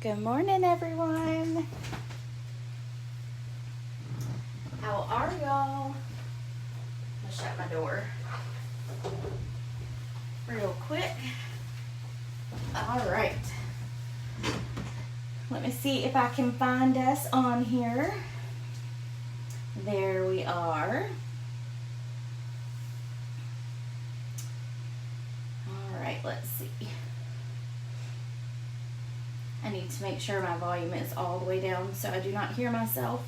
Good morning, everyone. How are y'all? I'm gonna shut my door real quick. All right. Let me see if I can find us on here. There we are. All right, let's see. I need to make sure my volume is all the way down so I do not hear myself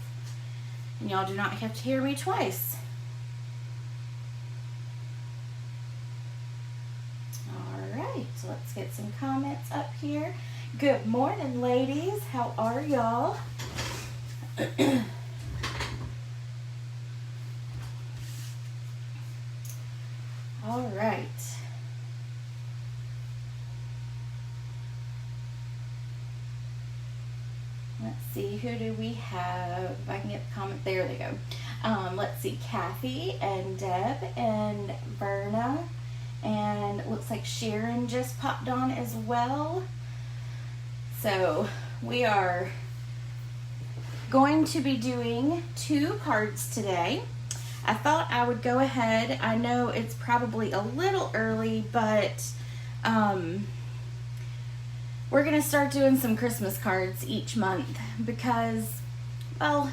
and y'all do not have to hear me twice. All right, so let's get some comments up here. Good morning, ladies. How are y'all? All right. Let's see, who do we have? If I can get the comment, there they go. Let's see, Kathy and Deb and Verna, and it looks like Sharon just popped on as well. So we are going to be doing 2 cards today. I thought I would go ahead. I know it's probably a little early, but we're going to start doing some Christmas cards each month because, well,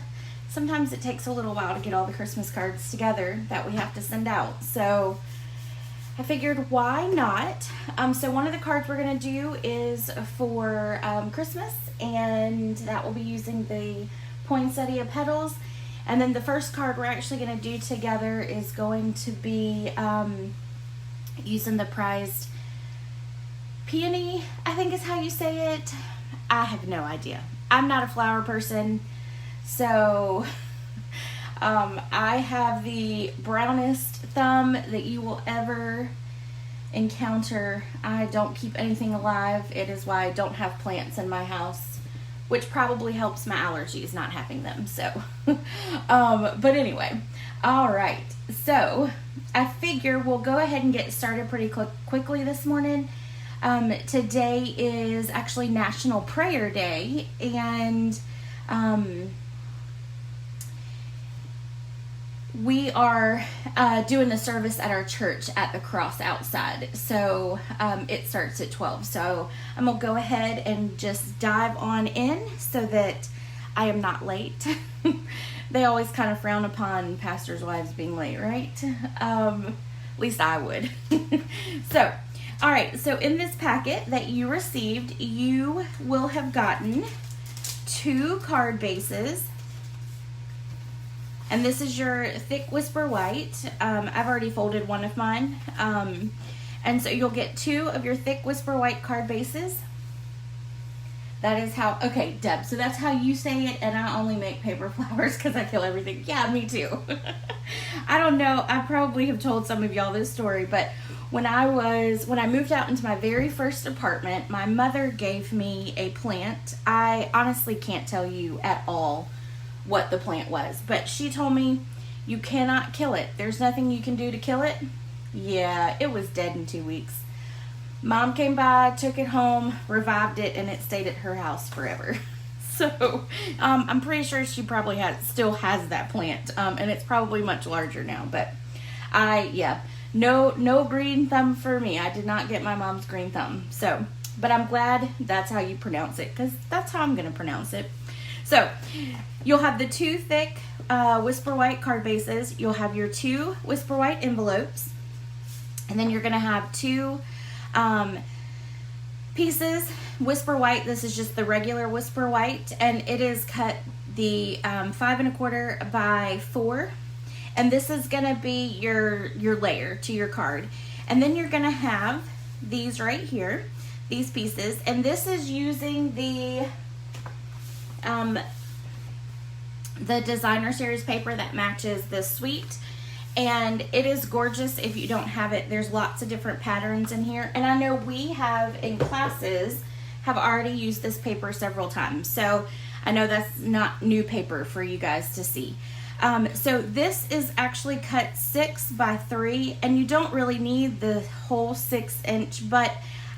sometimes it takes a little while to get all the Christmas cards together that we have to send out. So I figured, why not? So one of the cards we're going to do is for Christmas, and that will be using the Poinsettia Petals. And then the first card we're actually going to do together is going to be using the prized Peony, I think is how you say it. I have no idea. I'm not a flower person, so I have the brownest thumb that you will ever encounter. I don't keep anything alive. It is why I don't have plants in my house, which probably helps my allergies not having them. So, but anyway, all right. So I figure we'll go ahead and get started pretty quickly this morning. Today is actually National Prayer Day, and we are doing the service at our church at the cross outside. So it starts at 12. So I'm going to go ahead and just dive on in so that I am not late. They always kind of frown upon pastors' wives being late, right? At least I would. So, all right. So in this packet that you received, you will have gotten 2 card bases. And this is your thick whisper white. I've already folded one of mine. And so you'll get 2 of your thick whisper white card bases. That is how, okay, Deb, so that's how you say it, and I only make paper flowers because I kill everything. Yeah, me too. I don't know, I probably have told some of y'all this story, but when I moved out into my very first apartment, my mother gave me a plant. I honestly can't tell you at all what the plant was, but she told me, you cannot kill it. There's nothing you can do to kill it. Yeah, it was dead in 2 weeks. Mom came by, took it home, revived it, and it stayed at her house forever. So I'm pretty sure she probably still has that plant, and it's probably much larger now. But no green thumb for me. I did not get my mom's green thumb. So, but I'm glad that's how you pronounce it, because that's how I'm going to pronounce it. So you'll have the 2 thick whisper white card bases. You'll have your 2 whisper white envelopes, and then you're going to have 2 pieces whisper white. This is just the regular whisper white, and it is cut the 5 1/4 by 4, and this is going to be your layer to your card. And then you're going to have these right here, these pieces, and this is using the designer series paper that matches the suite. And it is gorgeous if you don't have it. There's lots of different patterns in here. And I know we have in classes have already used this paper several times. So I know that's not new paper for you guys to see. So this is actually cut 6 by 3, and you don't really need the whole 6 inch, but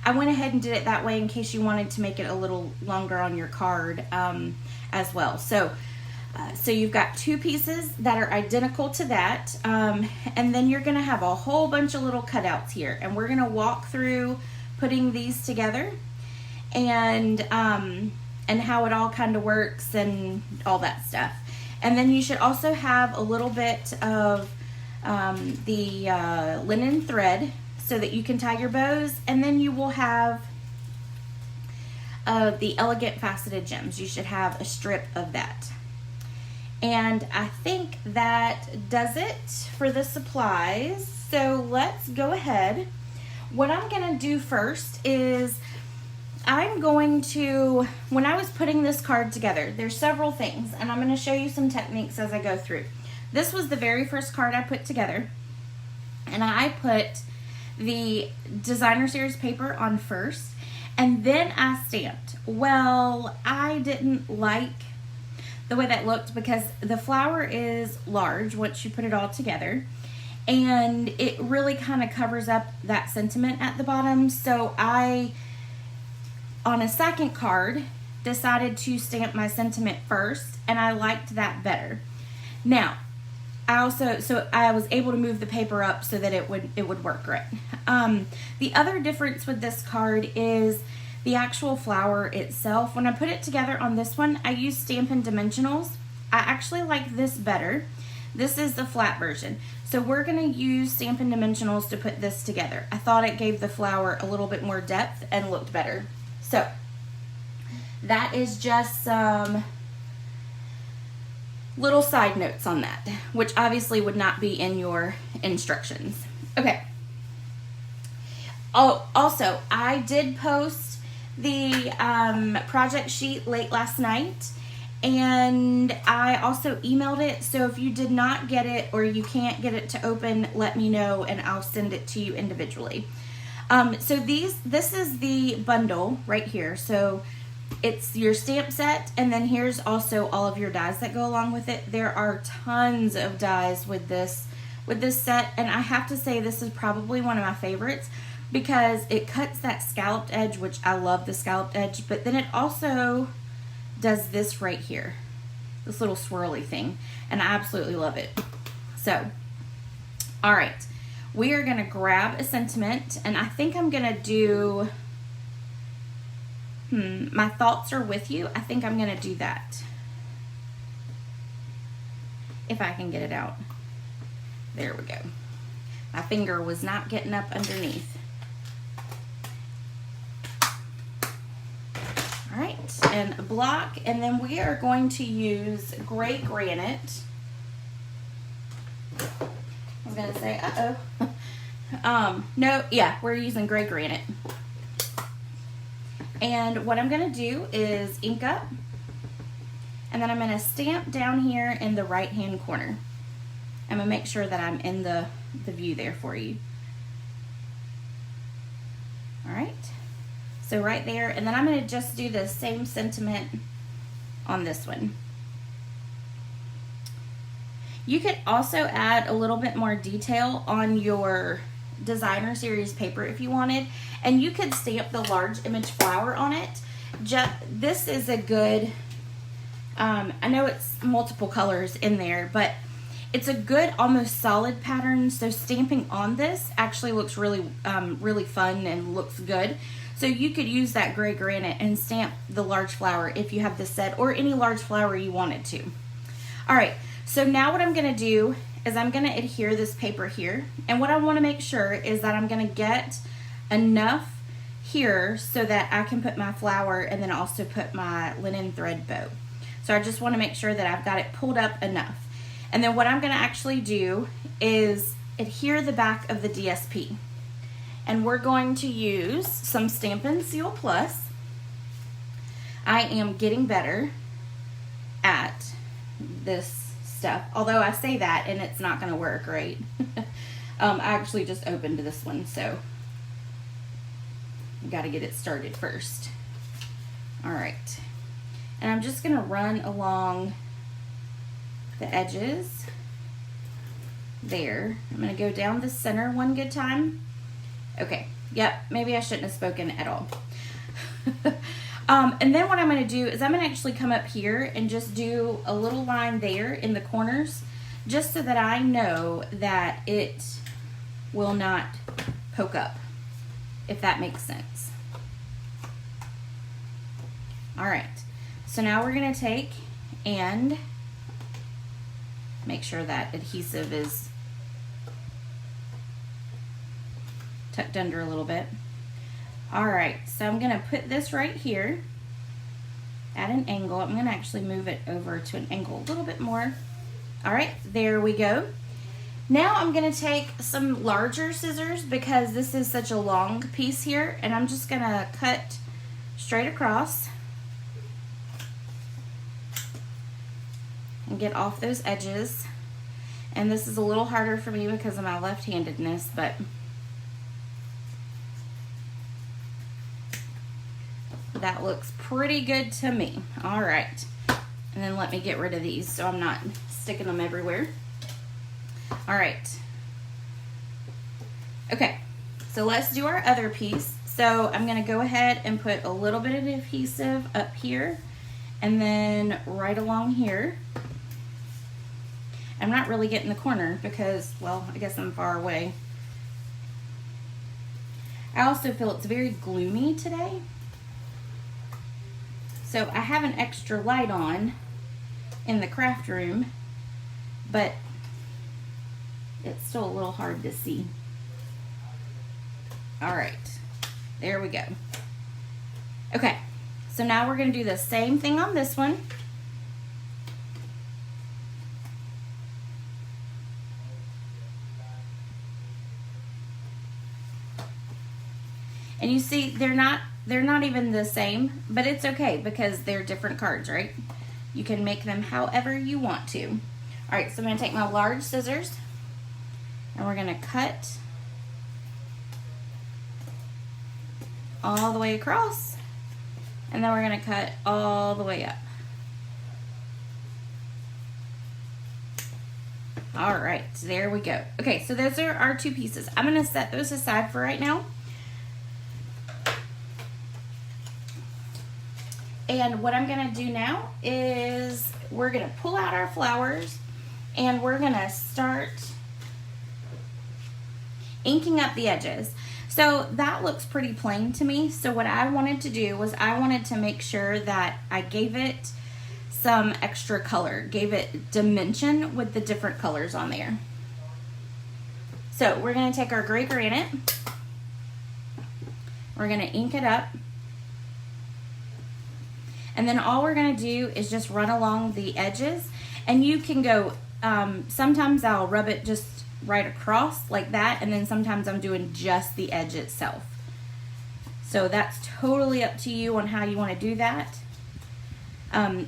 I went ahead and did it that way in case you wanted to make it a little longer on your card as well. So you've got 2 pieces that are identical to that, and then you're going to have a whole bunch of little cutouts here, and we're going to walk through putting these together and how it all kind of works and all that stuff. And then you should also have a little bit of the linen thread so that you can tie your bows, and then you will have the elegant faceted gems. You should have a strip of that. And I think that does it for the supplies. So let's go ahead. What I'm going to do first is I'm going to, when I was putting this card together, there's several things, and I'm going to show you some techniques as I go through. This was the very first card I put together, and I put the designer series paper on first, and then I stamped. Well, I didn't like the way that looked because the flower is large once you put it all together, and it really kind of covers up that sentiment at the bottom. So I, on a second card, decided to stamp my sentiment first, and I liked that better. Now, I was able to move the paper up so that it would work right. The other difference with this card is the actual flower itself. When I put it together on this one, I used Stampin' Dimensionals. I actually like this better. This is the flat version. So we're going to use Stampin' Dimensionals to put this together. I thought it gave the flower a little bit more depth and looked better. So that is just some little side notes on that, which obviously would not be in your instructions. Okay. Oh, also, I did post the project sheet late last night, and I also emailed it. So if you did not get it or you can't get it to open, let me know and I'll send it to you individually. So this is the bundle right here. So it's your stamp set, and then here's also all of your dies that go along with it. There are tons of dies with this set, and I have to say this is probably one of my favorites because it cuts that scalloped edge, which I love the scalloped edge, but then it also does this right here, this little swirly thing, and I absolutely love it. So, all right, we are gonna grab a sentiment, and I think I'm gonna do, my thoughts are with you. I think I'm gonna do that. If I can get it out. There we go. My finger was not getting up underneath. All right, and a block, and then we are going to use gray granite. I was gonna say, no, yeah, we're using gray granite. And what I'm gonna do is ink up, and then I'm gonna stamp down here in the right-hand corner. I'm gonna make sure that I'm in the view there for you. All right. So right there, and then I'm going to just do the same sentiment on this one. You could also add a little bit more detail on your designer series paper if you wanted, and you could stamp the large image flower on it. This is a good, I know it's multiple colors in there, but it's a good almost solid pattern, so stamping on this actually looks really really fun and looks good. So you could use that gray granite and stamp the large flower if you have this set, or any large flower you wanted to. All right, so now what I'm gonna do is I'm gonna adhere this paper here, and what I wanna make sure is that I'm gonna get enough here so that I can put my flower and then also put my linen thread bow. So I just wanna make sure that I've got it pulled up enough. And then what I'm gonna actually do is adhere the back of the DSP. And we're going to use some Stampin' Seal Plus. I am getting better at this stuff, although I say that and it's not going to work right. I actually just opened this one, so you got to get it started first. All right, and I'm just going to run along the edges there. I'm going to go down the center one good time. Okay, Yep, maybe I shouldn't have spoken at all. And then what I'm going to do is I'm going to actually come up here and just do a little line there in the corners, just so that I know that it will not poke up, if that makes sense. All right, so now we're going to take and make sure that adhesive is tucked under a little bit. All right, so I'm going to put this right here at an angle. I'm going to actually move it over to an angle a little bit more. All right, there we go. Now I'm going to take some larger scissors because this is such a long piece here, and I'm just going to cut straight across and get off those edges. And this is a little harder for me because of my left-handedness, but that looks pretty good to me. All right, and then let me get rid of these so I'm not sticking them everywhere. All right, okay, so let's do our other piece. So I'm going to go ahead and put a little bit of adhesive up here and then right along here. I'm not really getting the corner because, well, I guess I'm far away. I also feel it's very gloomy today. So I have an extra light on in the craft room, but it's still a little hard to see. All right, there we go. Okay, so now we're going to do the same thing on this one. And you see, they're not even the same, but it's okay because they're different cards, right? You can make them however you want to. All right, so I'm going to take my large scissors and we're going to cut all the way across, and then we're going to cut all the way up. All right, there we go. Okay, so those are our two pieces. I'm going to set those aside for right now. And what I'm going to do now is we're going to pull out our flowers and we're going to start inking up the edges. So that looks pretty plain to me. So what I wanted to do was I wanted to make sure that I gave it some extra color, gave it dimension with the different colors on there. So we're going to take our gray granite, we're going to ink it up. And then all we're going to do is just run along the edges. And you can go, sometimes I'll rub it just right across like that. And then sometimes I'm doing just the edge itself. So that's totally up to you on how you want to do that.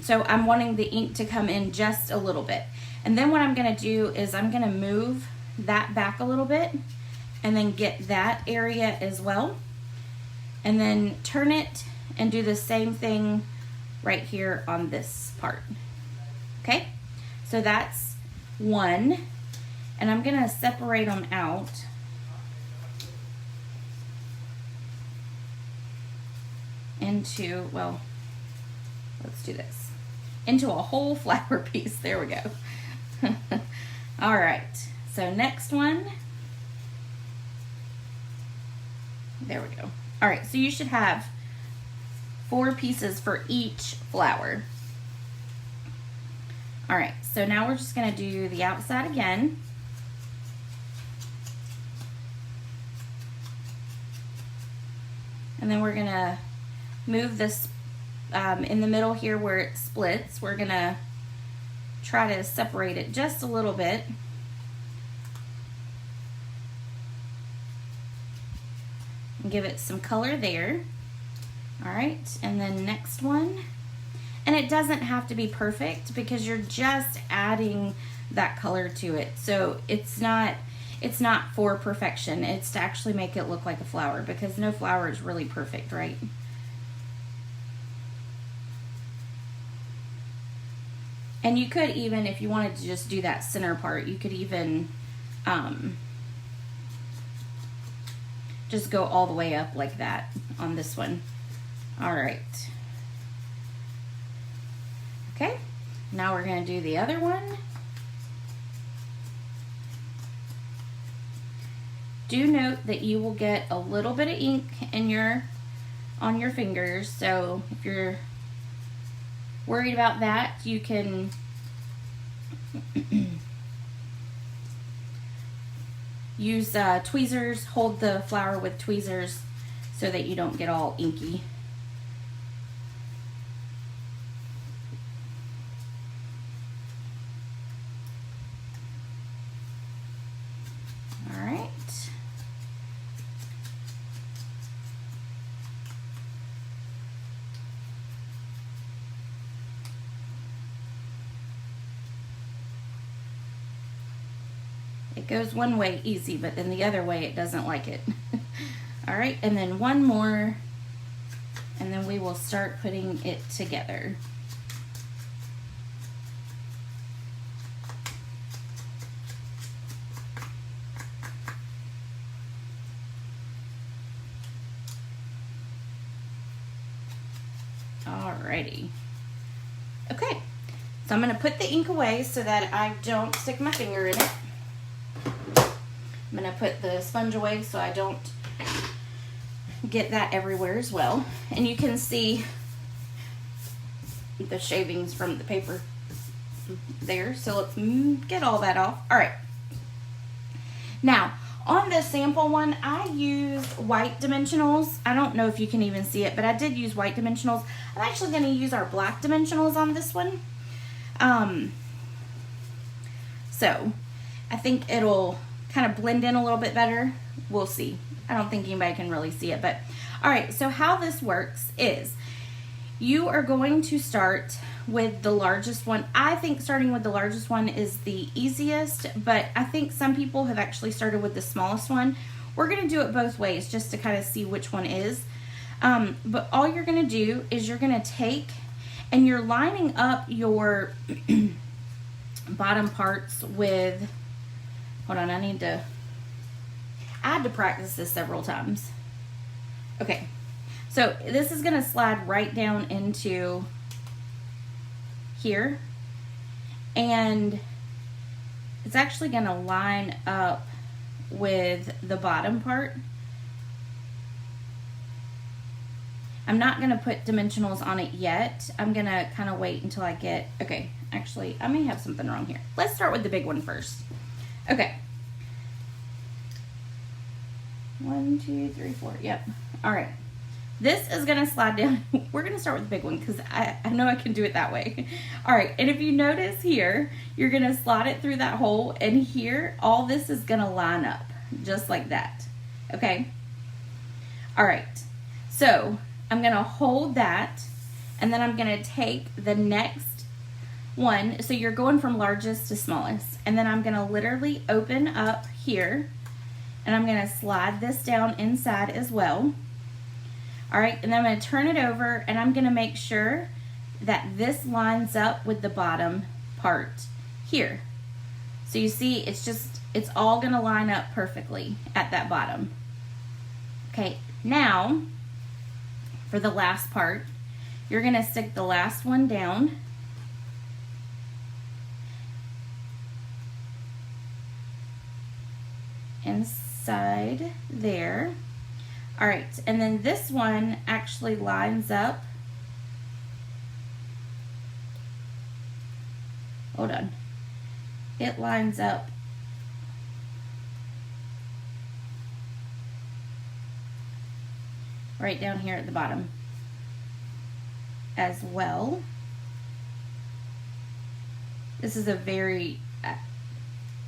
So I'm wanting the ink to come in just a little bit. And then what I'm going to do is I'm going to move that back a little bit. And then get that area as well. And then turn it and do the same thing right here on this part. Okay, so that's one, and I'm gonna separate them out into, well, let's do this, into a whole flower piece. There we go. All right, so next one, there we go. All right, so you should have 4 pieces for each flower. All right, so now we're just going to do the outside again. And then we're going to move this in the middle here where it splits. We're going to try to separate it just a little bit. And give it some color there. All right, and then next one. And it doesn't have to be perfect because you're just adding that color to it. So it's not for perfection. It's to actually make it look like a flower because no flower is really perfect, right? And you could even, if you wanted to just do that center part, you could even just go all the way up like that on this one. All right. Okay, now we're going to do the other one. Do note that you will get a little bit of ink in on your fingers, so if you're worried about that, you can use tweezers. Hold the flower with tweezers so that you don't get all inky. All right. It goes one way easy, but then the other way it doesn't like it. All right, and then one more, and then we will start putting it together. Alrighty. Okay, so I'm going to put the ink away so that I don't stick my finger in it. I'm going to put the sponge away so I don't get that everywhere as well. And you can see the shavings from the paper there. So let's get all that off. All right. Now, on the sample one, I used white dimensionals. I don't know if you can even see it, but I did use white dimensionals. I'm actually going to use our black dimensionals on this one. So I think it'll kind of blend in a little bit better. We'll see. I don't think anybody can really see it, but all right. So how this works is you are going to start with the largest one. I think starting with the largest one is the easiest, but I think some people have actually started with the smallest one. We're going to do it both ways just to kind of see which one is. But all you're going to do is you're going to take and you're lining up your bottom parts with, hold on, I had to practice this several times. Okay, so this is going to slide right down into here, and it's actually going to line up with the bottom part. I'm not going to put dimensionals on it yet. I'm going to kind of wait until I get, okay, actually, I may have something wrong here. Let's start with the big one first. Okay. 1, 2, 3, 4. Yep. All right. This is going to slide down. We're going to start with the big one because I know I can do it that way. All right. And if you notice here, you're going to slide it through that hole. And here, all this is going to line up just like that. Okay. All right. So I'm going to hold that. And then I'm going to take the next one. So you're going from largest to smallest. And then I'm going to literally open up here. And I'm going to slide this down inside as well. All right, and then I'm going to turn it over, and I'm going to make sure that this lines up with the bottom part here. So you see, it's all going to line up perfectly at that bottom. Okay, now for the last part, you're going to stick the last one down. Inside there. All right, and then this one actually lines up. Hold on. It lines up right down here at the bottom as well. This is a very,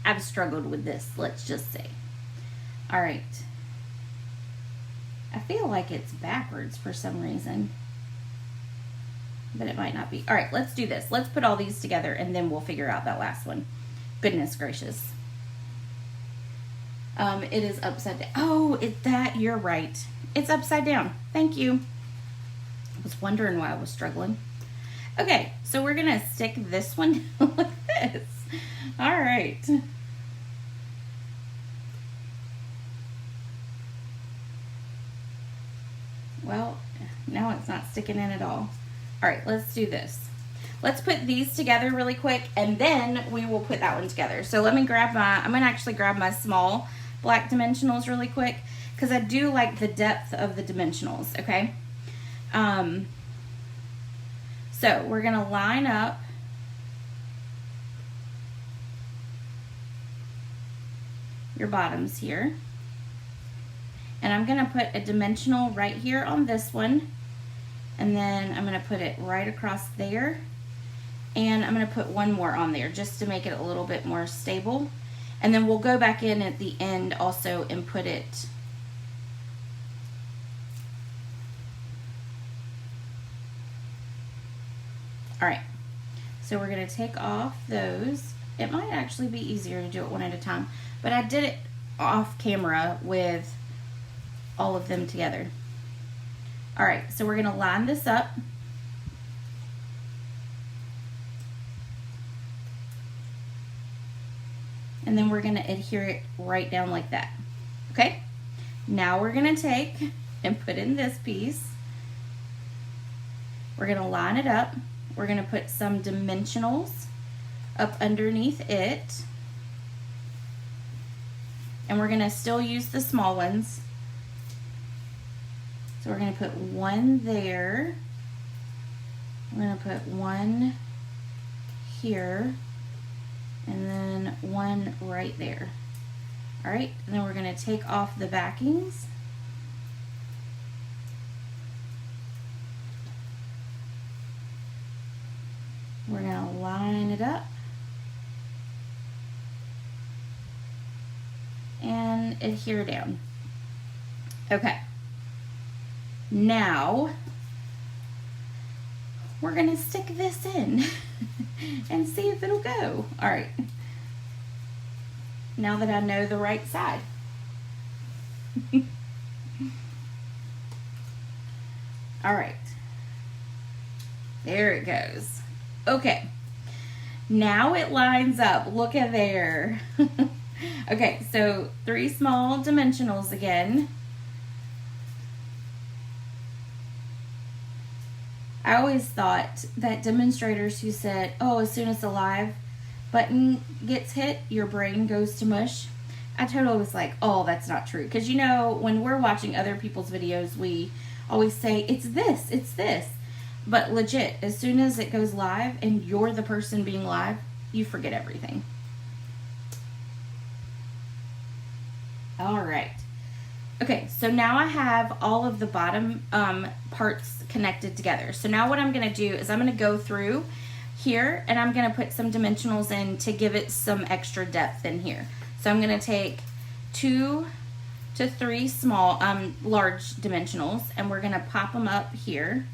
I've struggled with this, let's just say. All right. I feel like it's backwards for some reason, but it might not be. All right, let's do this. Let's put all these together and then we'll figure out that last one. Goodness gracious. It is upside down. Oh, you're right. It's upside down. Thank you. I was wondering why I was struggling. Okay, so we're gonna stick this one like this. All right. Well, now it's not sticking in at all. All right, let's do this. Let's put these together really quick, and then we will put that one together. So let me grab I'm gonna actually grab my small black dimensionals really quick, because I do like the depth of the dimensionals, okay? So we're gonna line up your bottoms here. And I'm gonna put a dimensional right here on this one, and then I'm gonna put it right across there, and I'm gonna put one more on there just to make it a little bit more stable. And then we'll go back in at the end also and put it all right. So we're gonna take off those. It might actually be easier to do it one at a time, but I did it off camera with all of them together. All right, so we're gonna line this up. And then we're gonna adhere it right down like that, okay? Now we're gonna take and put in this piece. We're gonna line it up. We're gonna put some dimensionals up underneath it. And we're gonna still use the small ones. So we're gonna put one there. I'm gonna put one here, and then one right there. All right, and then we're gonna take off the backings. We're gonna line it up and adhere down. Okay. Now we're gonna stick this in and see if it'll go. All right. Now that I know the right side. All right. There it goes. Okay. Now it lines up. Look at there. Okay, so 3 small dimensionals again. I always thought that demonstrators who said, oh, as soon as the live button gets hit, your brain goes to mush. I totally was like, oh, that's not true. Because, you know, when we're watching other people's videos, we always say, it's this, it's this. But legit, as soon as it goes live and you're the person being live, you forget everything. All right. Okay, so now I have all of the bottom parts connected together. So now what I'm going to do is I'm going to go through here and I'm going to put some dimensionals in to give it some extra depth in here. So I'm going to take 2 to 3 small, large dimensionals, and we're going to pop them up here.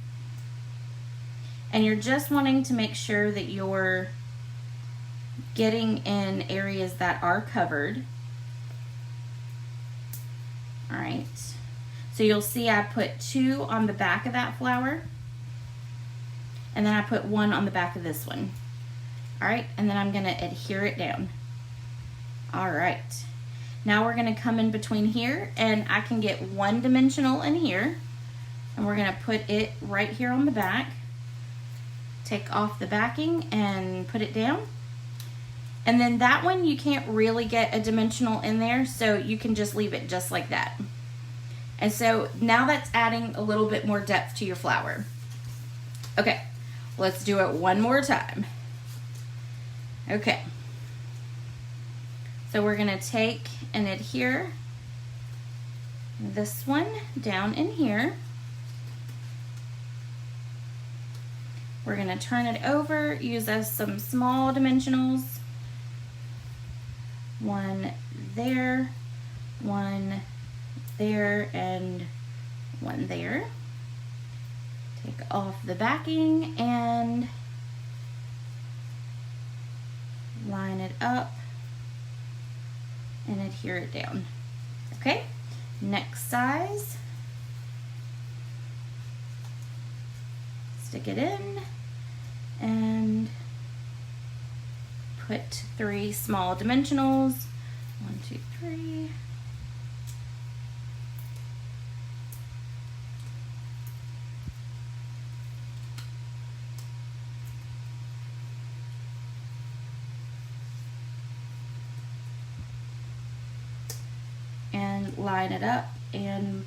And you're just wanting to make sure that you're getting in areas that are covered. All right, so you'll see I put 2 on the back of that flower, and then I put 1 on the back of this one. All right, and then I'm gonna adhere it down. All right, now we're gonna come in between here, and I can get 1 dimensional in here, and we're gonna put it right here on the back. Take off the backing and put it down. And then that one, you can't really get a dimensional in there, so you can just leave it just like that. And so now that's adding a little bit more depth to your flower. Okay, let's do it one more time. Okay. So we're gonna take and adhere this one down in here. We're gonna turn it over, use as some small dimensionals. 1 there, 1 there, and 1 there. Take off the backing and line it up and adhere it down. Okay, next size. Stick it in and put 3 small dimensionals. 1, 2, 3. then line it up and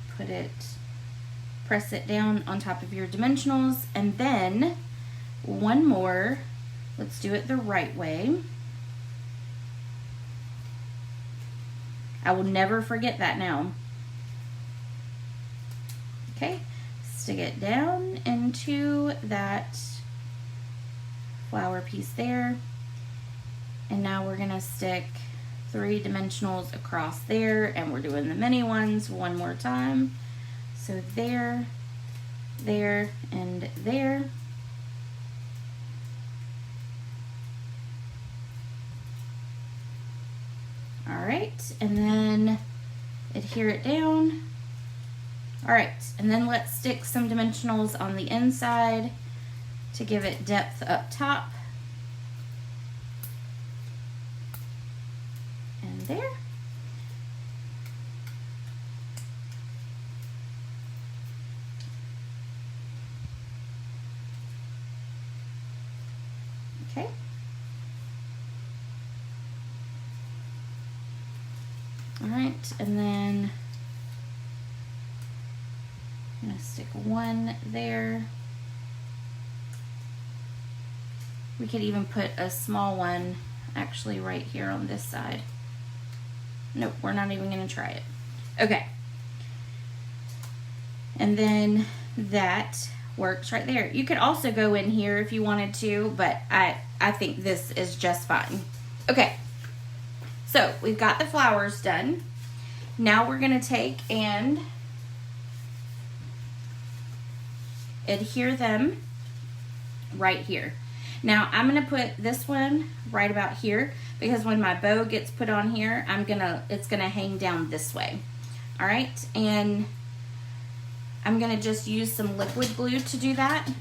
press it down on top of your dimensionals, and then one more. Let's do it the right way. I will never forget that now. Okay, stick it down into that flower piece there. And now we're gonna stick 3 dimensionals across there, and we're doing the mini ones one more time. So there, there, and there. All right, and then adhere it down. All right, and then let's stick some dimensionals on the inside to give it depth up top. And there. Okay. All right, and then I'm gonna stick one there. We could even put a small one actually right here on this side. Nope, we're not even gonna try it. Okay. And then that works right there. You could also go in here if you wanted to, but I think this is just fine. Okay. So we've got the flowers done. Now we're gonna take and adhere them right here. Now I'm gonna put this one right about here because when my bow gets put on here, it's gonna hang down this way. All right, and I'm gonna just use some liquid glue to do that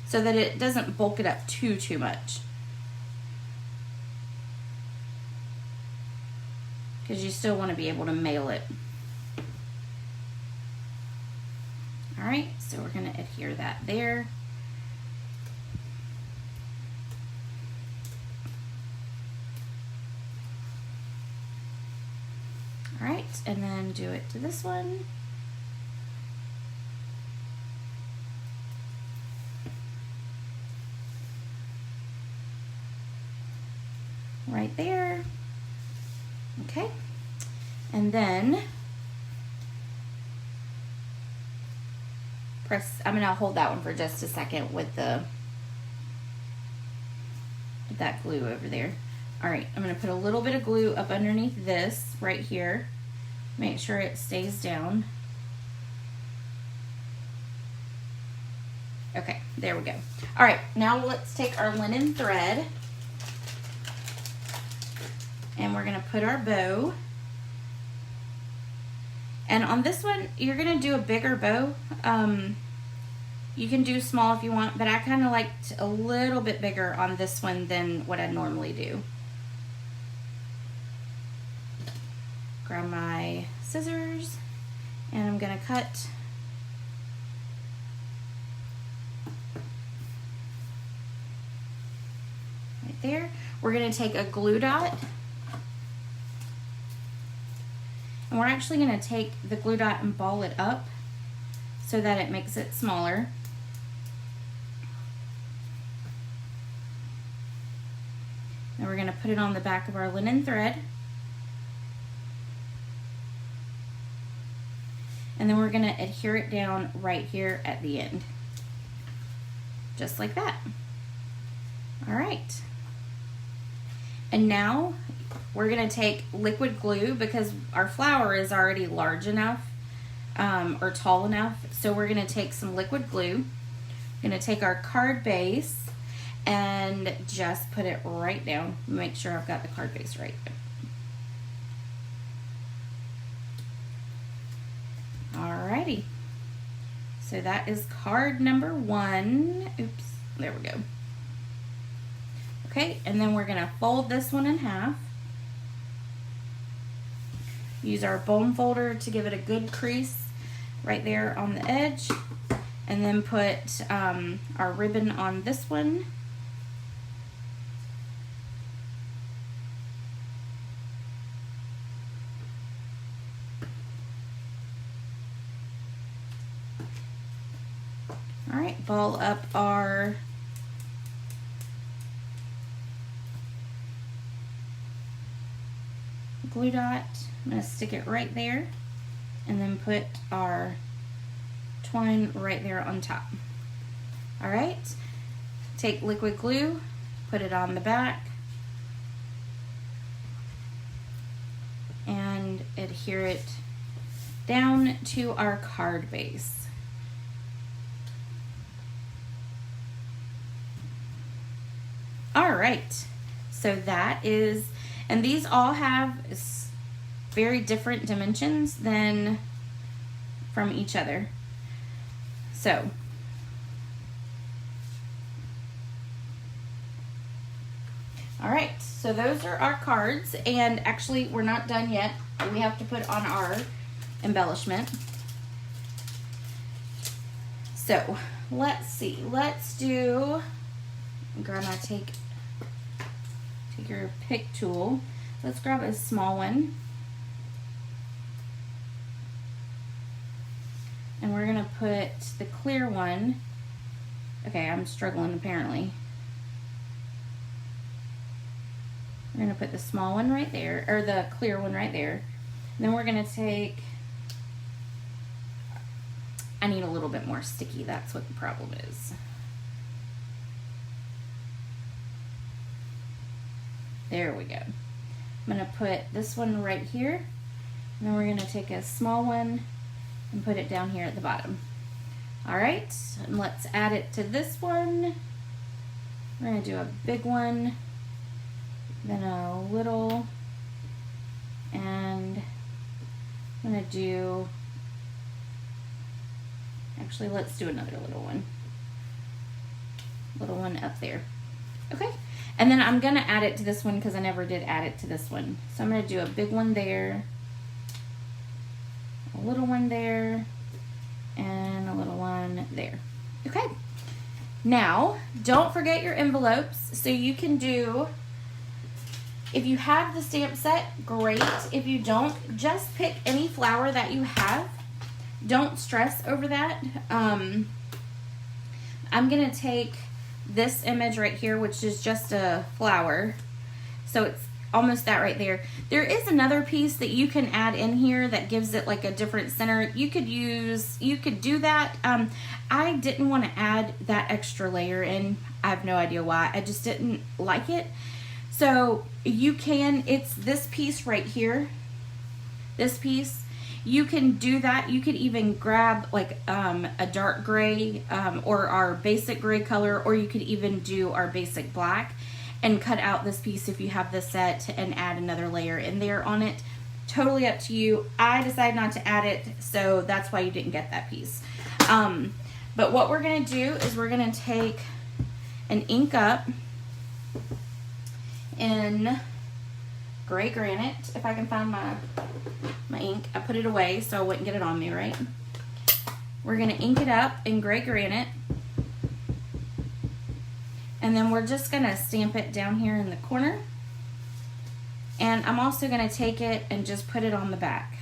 so that it doesn't bulk it up too much. Because you still want to be able to mail it. All right, so we're going to adhere that there. All right, and then do it to this one. Right there. Okay, and then I'm gonna hold that one for just a second with that glue over there. All right, I'm gonna put a little bit of glue up underneath this right here. Make sure it stays down. Okay, there we go. All right, now let's take our linen thread and we're gonna put our bow. And on this one, you're gonna do a bigger bow. You can do small if you want, but I kind of liked a little bit bigger on this one than what I normally do. Grab my scissors and I'm gonna cut right there. We're gonna take a glue dot and we're actually gonna take the glue dot and ball it up so that it makes it smaller. And we're gonna put it on the back of our linen thread. And then we're gonna adhere it down right here at the end. Just like that. All right. And now we're gonna take liquid glue because our flower is already large enough or tall enough. So we're gonna take some liquid glue. We're gonna take our card base and just put it right down. Make sure I've got the card base right. Alrighty. So that is card number 1. Oops, there we go. Okay, and then we're gonna fold this one in half. Use our bone folder to give it a good crease right there on the edge. And then put our ribbon on this one. All right, ball up our glue dot. I'm going to stick it right there and then put our twine right there on top. All right, take liquid glue, put it on the back, and adhere it down to our card base. All right, so that is, and these all have very different dimensions than from each other. So all right, so those are our cards, and actually we're not done yet. We have to put on our embellishment. So let's see, let's do, Grandma, take your pick tool. Let's grab a small one. And we're gonna put the clear one. Okay, I'm struggling apparently. We're gonna put the small one right there, or the clear one right there. And then we're gonna take, I need a little bit more sticky, that's what the problem is. There we go. I'm gonna put this one right here, and then we're gonna take a small one and put it down here at the bottom. All right, and let's add it to this one. We're gonna do a big one, then a little, and I'm gonna do, actually let's do another little one. Little one up there. Okay, and then I'm gonna add it to this one because I never did add it to this one. So I'm gonna do a big one there, a little one there, and a little one there. Okay, now don't forget your envelopes. So you can do, if you have the stamp set, great. If you don't, just pick any flower that you have. Don't stress over that. I'm gonna take this image right here, which is just a flower. So it's almost that right there. There is another piece that you can add in here that gives it like a different center. You could do that. I didn't want to add that extra layer in. I have no idea why. I just didn't like it. So you can, it's this piece right here, this piece. You can do that. You could even grab like a dark gray or our basic gray color, or you could even do our basic black and cut out this piece if you have this set and add another layer in there on it. Totally up to you. I decided not to add it, so that's why you didn't get that piece. But what we're gonna do is we're gonna take an ink up in gray granite. If I can find my ink, I put it away so I wouldn't get it on me, right? We're gonna ink it up in gray granite, and then we're just gonna stamp it down here in the corner. And I'm also gonna take it and just put it on the back,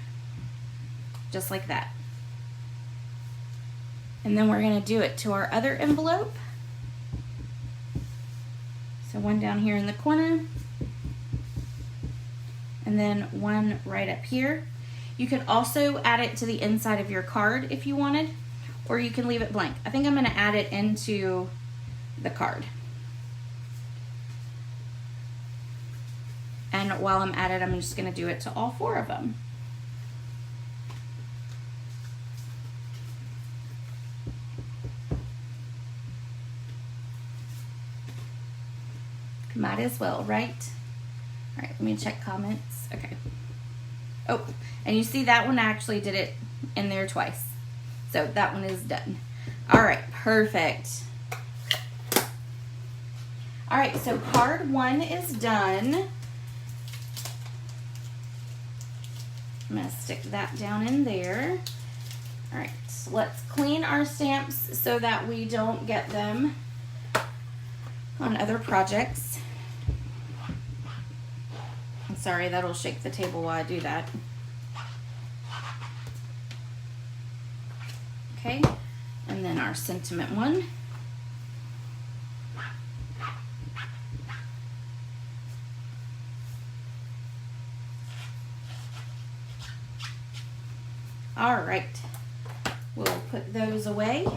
just like that. And then we're gonna do it to our other envelope. So one down here in the corner, and then one right up here. You could also add it to the inside of your card if you wanted, or you can leave it blank. I think I'm gonna add it into the card. And while I'm at it, I'm just gonna do it to all 4 of them. Might as well, right? All right, let me check comments. Okay. Oh, and you see that one, I actually did it in there twice. So that one is done. All right, perfect. All right, so card 1 is done. I'm gonna stick that down in there. All right, so let's clean our stamps so that we don't get them on other projects. I'm sorry, that'll shake the table while I do that. Okay, and then our sentiment one. All right, we'll put those away.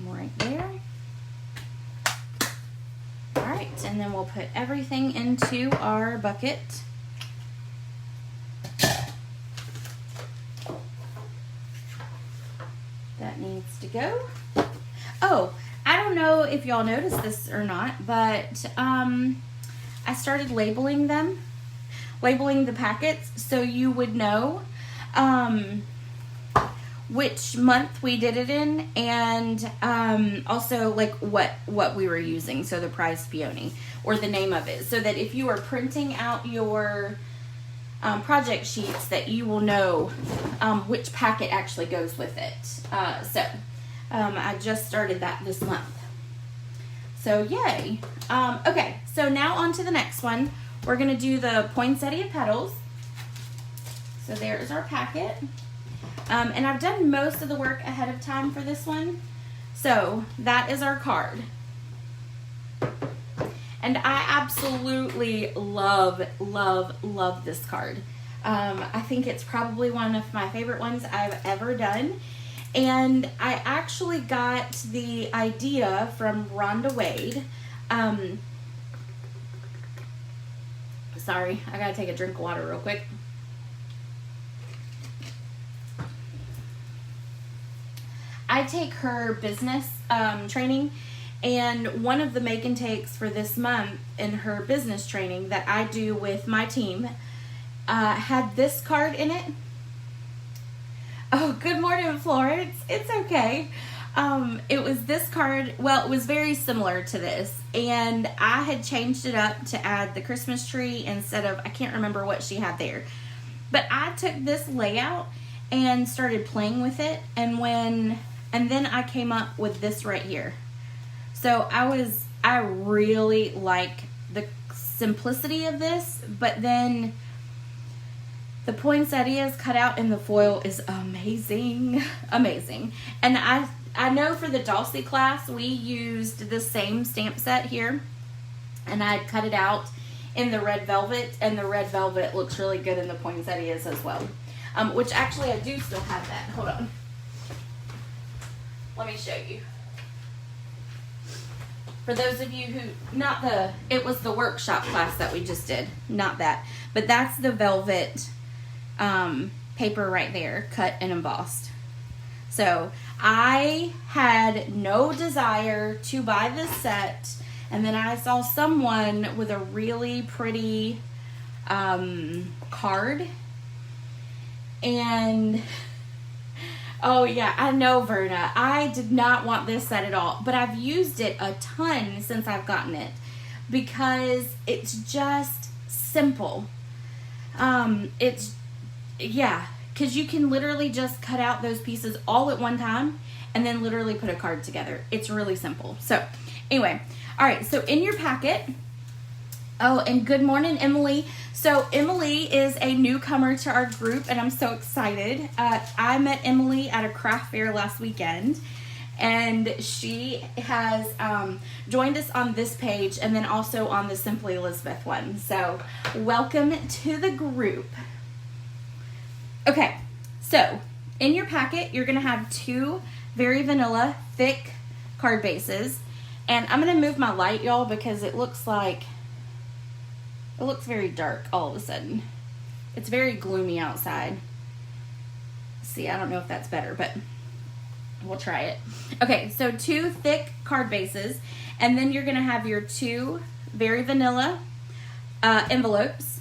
Right there. All right, and then we'll put everything into our bucket. That needs to go. Oh, I don't know if y'all noticed this or not, but I started labeling them, labeling the packets, so you would know which month we did it in, and also like what we were using, so the prized peony or the name of it, so that if you are printing out your project sheets, that you will know which packet actually goes with it. I just started that this month, so yay. Okay, so now on to the next one. We're gonna do the Poinsettia Petals. So there is our packet. And I've done most of the work ahead of time for this one. So that is our card. And I absolutely love, love, love this card. I think it's probably one of my favorite ones I've ever done. And I actually got the idea from Rhonda Wade. Sorry, I gotta take a drink of water real quick. I take her business training, and one of the make and takes for this month in her business training that I do with my team had this card in it. Oh, good morning, Florence. It's okay. It was this card. Well, it was very similar to this, and I had changed it up to add the Christmas tree instead of, I can't remember what she had there. But I took this layout and started playing with it, and then I came up with this right here. So I really like the simplicity of this, but then the poinsettias cut out in the foil is amazing, amazing. And I know for the Dulce class, we used the same stamp set here, and I cut it out in the red velvet, and the red velvet looks really good in the poinsettias as well. Which actually I do still have that. Hold on. Let me show you. For those of you who, it was the workshop class that we just did, not that. But that's the velvet paper right there, cut and embossed. So I had no desire to buy this set, and then I saw someone with a really pretty card, and oh yeah, I know, Verna, I did not want this set at all, but I've used it a ton since I've gotten it because it's just simple. Because you can literally just cut out those pieces all at one time and then literally put a card together. It's really simple. So anyway, all right, so in your packet, oh, and good morning, Emily. So Emily is a newcomer to our group, and I'm so excited. I met Emily at a craft fair last weekend, and she has joined us on this page and then also on the Simply Elizabeth one. So welcome to the group. Okay, so in your packet, you're going to have two very vanilla, thick card bases. And I'm going to move my light, y'all, because it looks very dark all of a sudden. It's very gloomy outside. See, I don't know if that's better, but we'll try it. Okay, so two thick card bases, and then you're going to have your two very vanilla envelopes.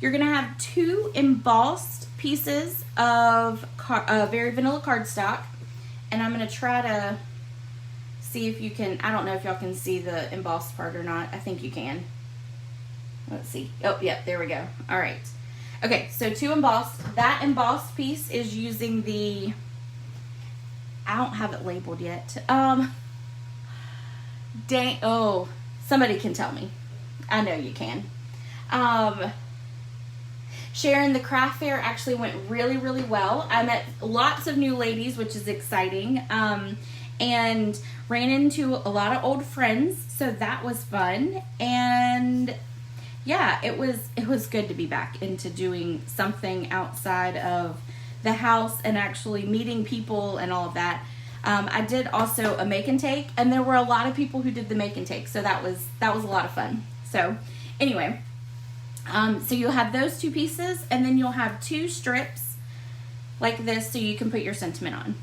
You're going to have two embossed pieces of very vanilla cardstock, and I'm going to try to see if you can, I don't know if y'all can see the embossed part or not. I think you can. Let's see. Oh, yeah, there we go. All right. Okay, so two embossed. That embossed piece is using the I don't have it labeled yet. Dang, oh, somebody can tell me. I know you can. Sharon, the craft fair actually went really, really well. I met lots of new ladies, which is exciting, and ran into a lot of old friends, so that was fun. And yeah, it was good to be back into doing something outside of the house and actually meeting people and all of that. I did also a make and take, and there were a lot of people who did the make and take, so that was a lot of fun. So anyway, so you'll have those two pieces, and then you'll have two strips like this so you can put your sentiment on.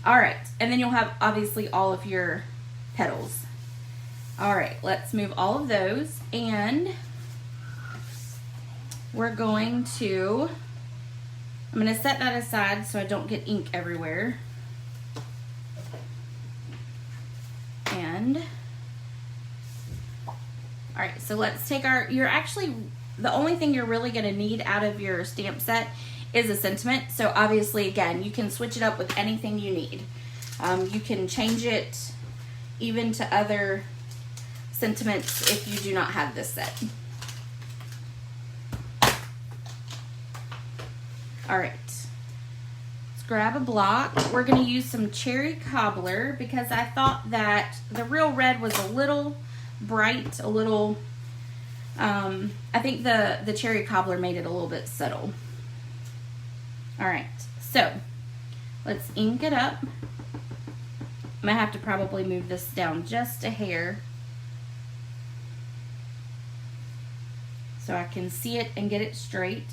All right, and then you'll have obviously all of your petals. All right, let's move all of those, and we're going to, I'm going to set that aside so I don't get ink everywhere. And, all right, so let's take our, the only thing you're really going to need out of your stamp set is a sentiment. So obviously, again, you can switch it up with anything you need. You can change it even to other sentiments if you do not have this set. All right, let's grab a block. We're going to use some cherry cobbler because I thought that the real red was a little bright, a little, I think the cherry cobbler made it a little bit subtle. All right, so let's ink it up. I'm gonna have to probably move this down just a hair so I can see it and get it straight.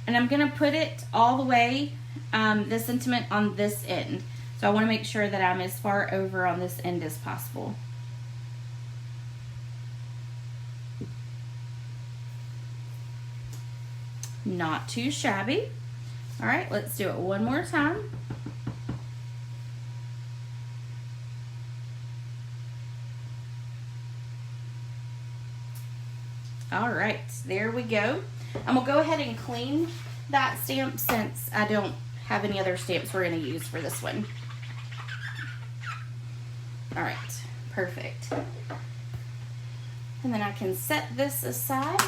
And I'm gonna put it all the way, the sentiment on this end. So I wanna make sure that I'm as far over on this end as possible. Not too shabby. All right, let's do it one more time. All right, there we go. I'm gonna go ahead and clean that stamp since I don't have any other stamps we're gonna use for this one. All right, perfect. And then I can set this aside.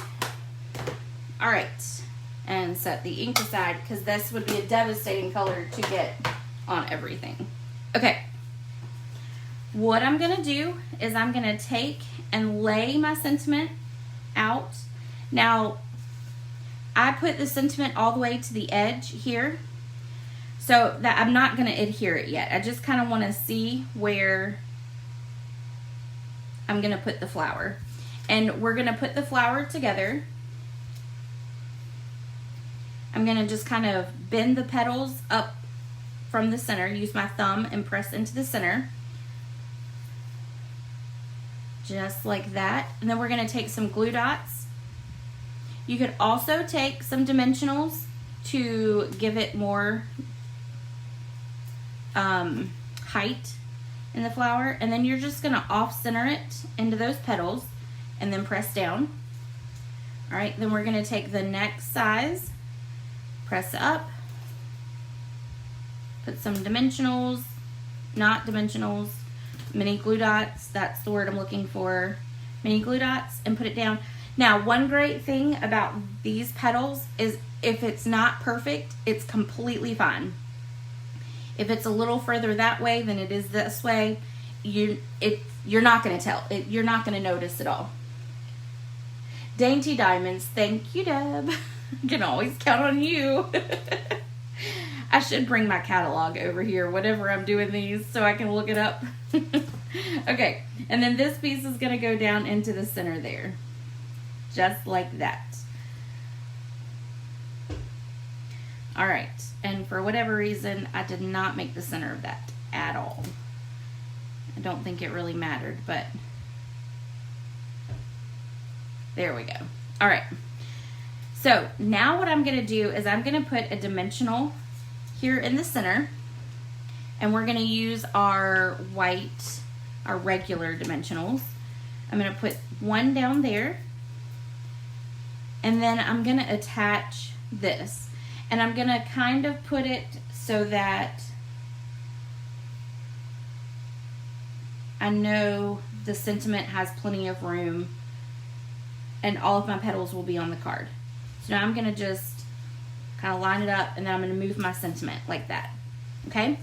All right. And set the ink aside because this would be a devastating color to get on everything. Okay, what I'm gonna do is I'm gonna take and lay my sentiment out. Now, I put the sentiment all the way to the edge here so that I'm not gonna adhere it yet. I just kind of want to see where I'm gonna put the flower. And we're gonna put the flower together. I'm going to just kind of bend the petals up from the center, use my thumb and press into the center. Just like that. And then we're going to take some glue dots. You could also take some dimensionals to give it more height in the flower. And then you're just going to off-center it into those petals and then press down. All right, then we're going to take the next size, press up, put some dimensionals, not dimensionals, mini glue dots, that's the word I'm looking for, mini glue dots, and put it down. Now, one great thing about these petals is if it's not perfect, it's completely fine. If it's a little further that way than it is this way, you're not going to tell. You're not going to notice at all. Dainty Diamonds, thank you, Deb. Can always count on you. I should bring my catalog over here whenever I'm doing these so I can look it up. Okay, and then this piece is going to go down into the center there. Just like that. All right, and for whatever reason, I did not make the center of that at all. I don't think it really mattered, but there we go. All right. So now what I'm going to do is I'm going to put a dimensional here in the center, and we're going to use our white, our regular dimensionals. I'm going to put one down there, and then I'm going to attach this, and I'm going to kind of put it so that I know the sentiment has plenty of room and all of my petals will be on the card. So now I'm going to just kind of line it up, and then I'm going to move my sentiment like that. Okay?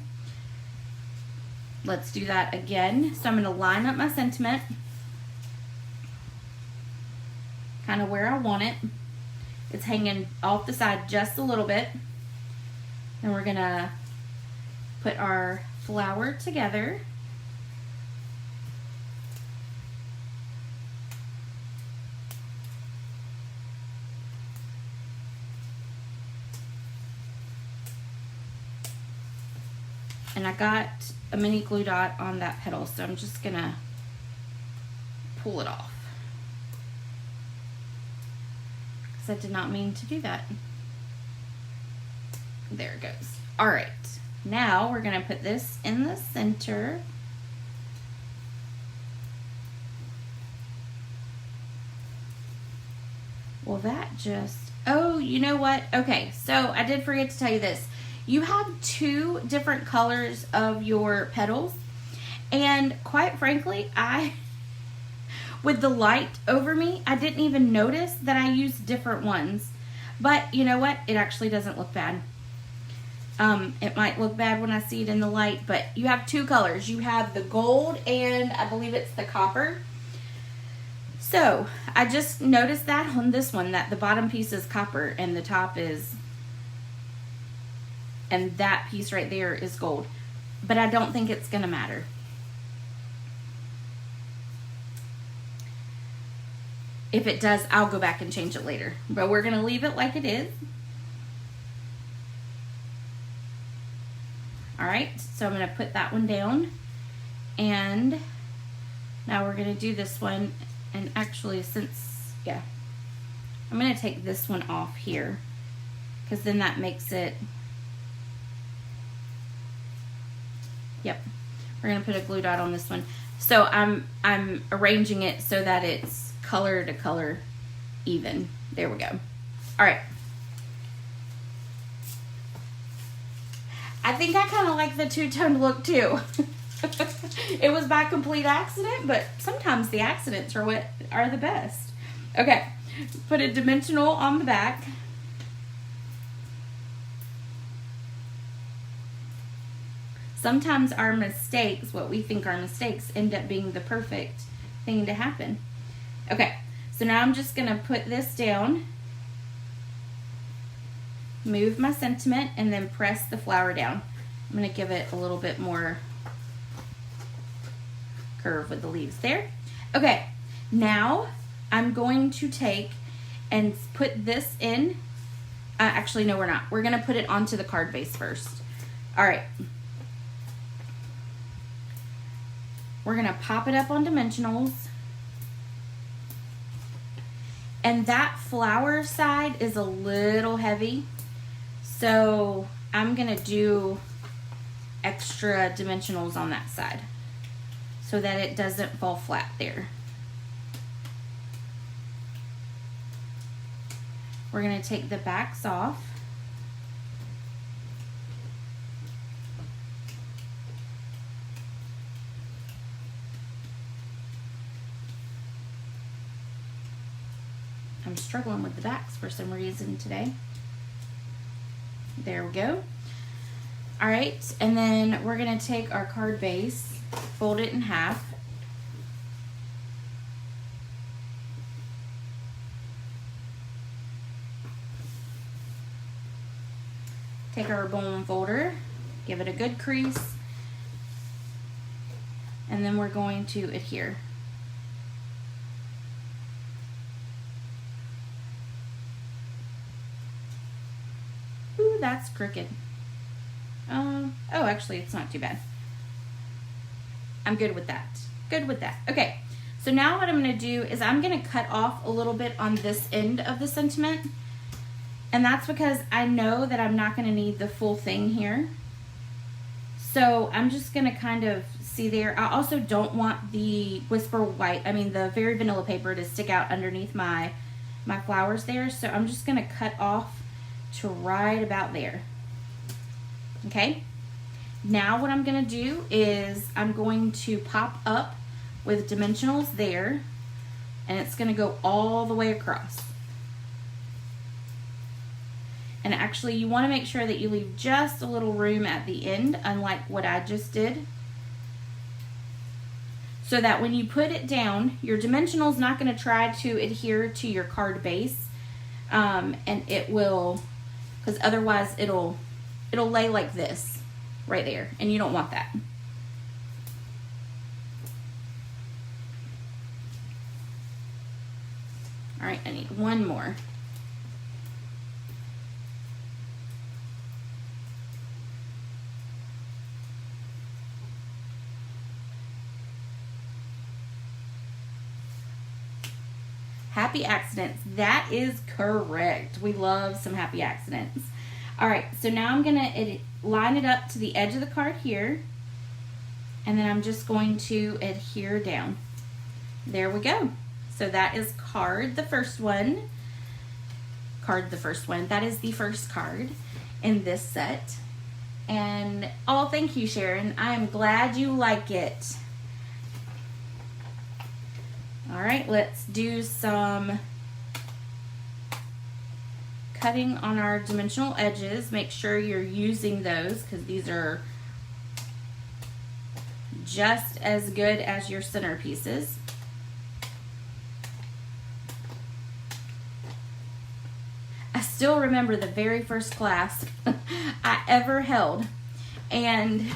Let's do that again. So I'm going to line up my sentiment kind of where I want it. It's hanging off the side just a little bit. And we're going to put our flower together. And I got a mini glue dot on that petal, so I'm just gonna pull it off. Because I did not mean to do that. There it goes. All right, now we're gonna put this in the center. Well, that just, oh, you know what? Okay, so I did forget to tell you this. You have 2 different colors of your petals, and quite frankly, with the light over me, I didn't even notice that I used different ones. But you know what? It actually doesn't look bad. It might look bad when I see it in the light, but you have 2 colors. You have the gold and I believe it's the copper. So I just noticed that on this one, that the bottom piece is copper and the top is, and that piece right there is gold. But I don't think it's gonna matter. If it does, I'll go back and change it later. But we're gonna leave it like it is. All right, so I'm gonna put that one down. And now we're gonna do this one. And actually, I'm gonna take this one off here, because then that makes it, yep, we're gonna put a glue dot on this one. So I'm arranging it so that it's color to color even. There we go. All right. I think I kind of like the 2-tone look too. It was by complete accident, but sometimes the accidents are what are the best. Okay, put a dimensional on the back. Sometimes our mistakes, what we think are mistakes, end up being the perfect thing to happen. Okay, so now I'm just gonna put this down, move my sentiment, and then press the flower down. I'm gonna give it a little bit more curve with the leaves there. Okay, now I'm going to take and put this in. Actually, no, we're not. We're gonna put it onto the card base first. All right. We're gonna pop it up on dimensionals. And that flower side is a little heavy, so I'm gonna do extra dimensionals on that side so that it doesn't fall flat there. We're gonna take the backs off. I'm struggling with the backs for some reason today. There we go. All right, and then we're gonna take our card base, fold it in half. Take our bone folder, give it a good crease, and then we're going to adhere. Ooh, that's crooked. Oh, actually, it's not too bad. I'm good with that. Good with that. Okay, so now what I'm going to do is I'm going to cut off a little bit on this end of the sentiment. And that's because I know that I'm not going to need the full thing here. So I'm just going to kind of see there. I also don't want the Whisper White, the Very Vanilla paper to stick out underneath my flowers there. So I'm just going to cut off to right about there. Okay? now what I'm going to do is I'm going to pop up with dimensionals there, and it's going to go all the way across. And actually you want to make sure that you leave just a little room at the end, unlike what I just did, so that when you put it down, your dimensional is not going to try to adhere to your card base, and it will, because otherwise it'll lay like this right there, and you don't want that. All right, I need one more. Happy accidents. That is correct. We love some happy accidents. All right, so now I'm going to line it up to the edge of the card here, and then I'm just going to adhere down. There we go. So that is card the first one. That is the first card in this set. And oh, thank you, Sharon. I am glad you like it. All right, let's do some cutting on our dimensional edges. Make sure you're using those, because these are just as good as your centerpieces. I still remember the very first class I ever held, and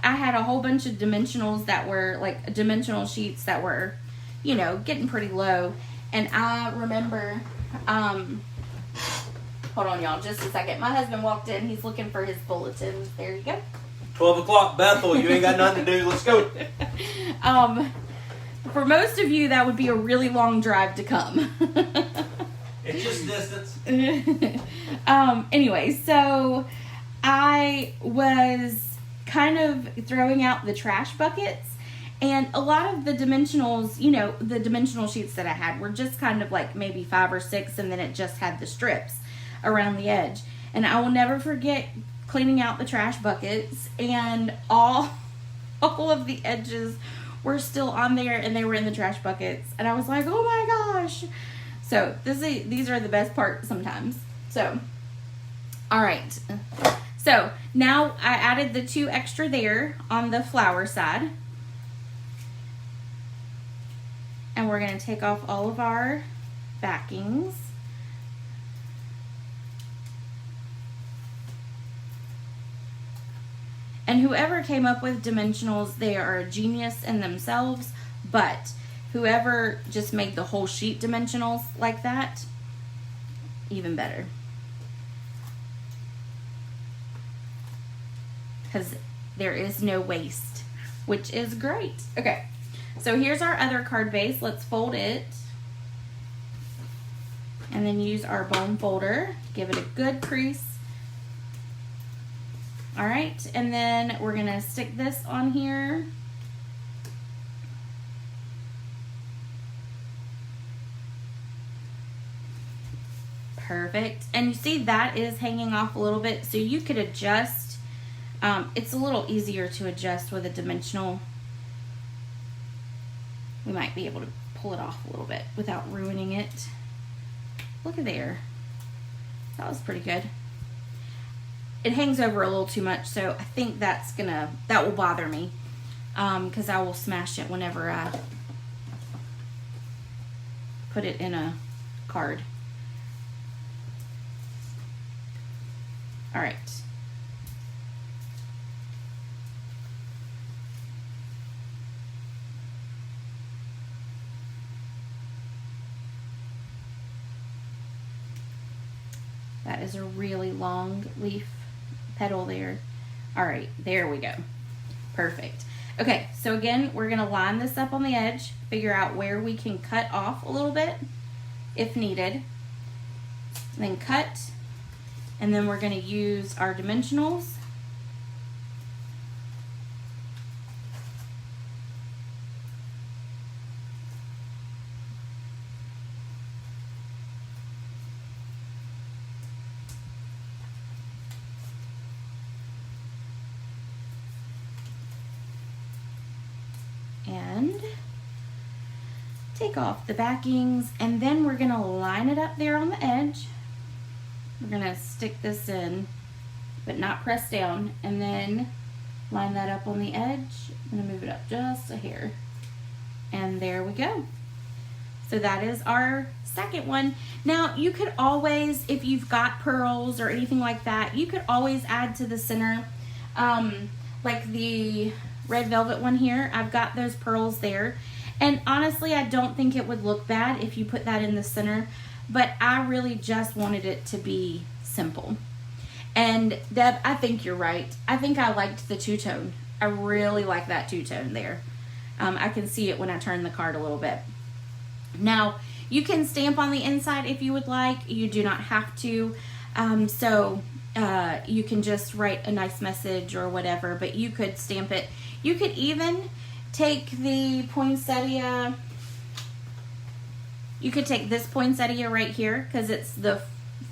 I had a whole bunch of dimensionals that were like dimensional sheets that were, you know, getting pretty low. And I remember, hold on y'all, just a second. My husband walked in, he's looking for his bulletins. There you go. 12 o'clock, Bethel, you ain't got nothing to do, let's go. For most of you, that would be a really long drive to come. It's just distance. Anyway, so I was kind of throwing out the trash buckets, and a lot of the dimensionals, you know, the dimensional sheets that I had were just kind of like maybe 5 or 6, and then it just had the strips around the edge. And I will never forget cleaning out the trash buckets, and all of the edges were still on there, and they were in the trash buckets, and I was like, oh my gosh. So these are the best part sometimes. So, all right. So now I added the 2 extra there on the flower side. And we're going to take off all of our backings. And whoever came up with dimensionals, they are a genius in themselves, but whoever just made the whole sheet dimensionals like that, even better. Because there is no waste, which is great. Okay, so here's our other card base. Let's fold it. And then use our bone folder. Give it a good crease. All right, and then we're gonna stick this on here. Perfect. And you see that is hanging off a little bit, so you could adjust. It's a little easier to adjust with a dimensional. We might be able to pull it off a little bit without ruining it. Look at there. That was pretty good. It hangs over a little too much, so I think that will bother me, because I will smash it whenever I put it in a card. All right. That is a really long leaf petal there. All right, there we go. Perfect. Okay, so again, we're gonna line this up on the edge, figure out where we can cut off a little bit if needed, then cut, and then we're gonna use our dimensionals. and take off the backings, and then we're gonna line it up there on the edge. We're gonna stick this in, but not press down, and then line that up on the edge. I'm gonna move it up just a hair, and there we go. So that is our second one. Now you could always, if you've got pearls or anything like that, you could always add to the center, like the red velvet one here. I've got those pearls there, and honestly I don't think it would look bad if you put that in the center, but I really just wanted it to be simple. And Deb, I think you're right. I think I liked the two-tone. I really like that two-tone there. I can see it when I turn the card a little bit. Now, you can stamp on the inside if you would like. You do not have to. You can just write a nice message or whatever, but you could stamp it. You could even take the poinsettia. You could take this poinsettia right here because it's the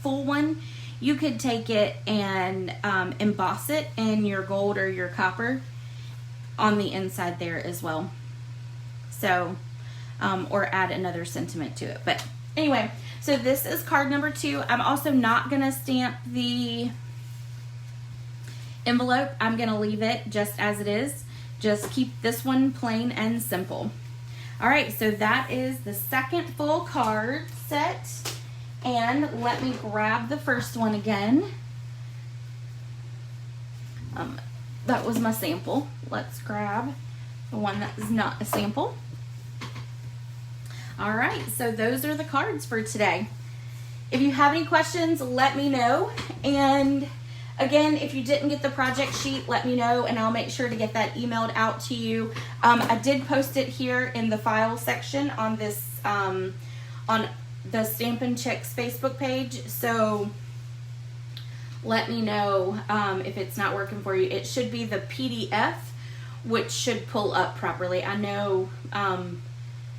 full one. You could take it and emboss it in your gold or your copper on the inside there as well. So, or add another sentiment to it. But anyway, so this is card number 2. I'm also not going to stamp the envelope. I'm going to leave it just as it is. Just keep this one plain and simple. All right, so that is the second full card set. And let me grab the first one again. That was my sample. Let's grab the one that is not a sample. All right, so those are the cards for today. If you have any questions, let me know. And again, if you didn't get the project sheet, let me know and I'll make sure to get that emailed out to you. I did post it here in the file section on this, on the Stampin' Chicks Facebook page. So let me know if it's not working for you. It should be the PDF, which should pull up properly. I know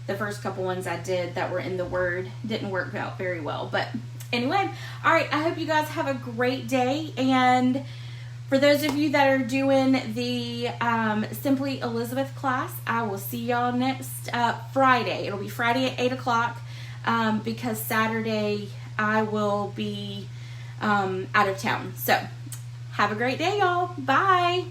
the first couple ones I did that were in the Word didn't work out very well. But anyway, all right, I hope you guys have a great day. And for those of you that are doing the Simply Elizabeth class, I will see y'all next Friday. It'll be Friday at 8 o'clock because Saturday I will be out of town. So have a great day, y'all. Bye.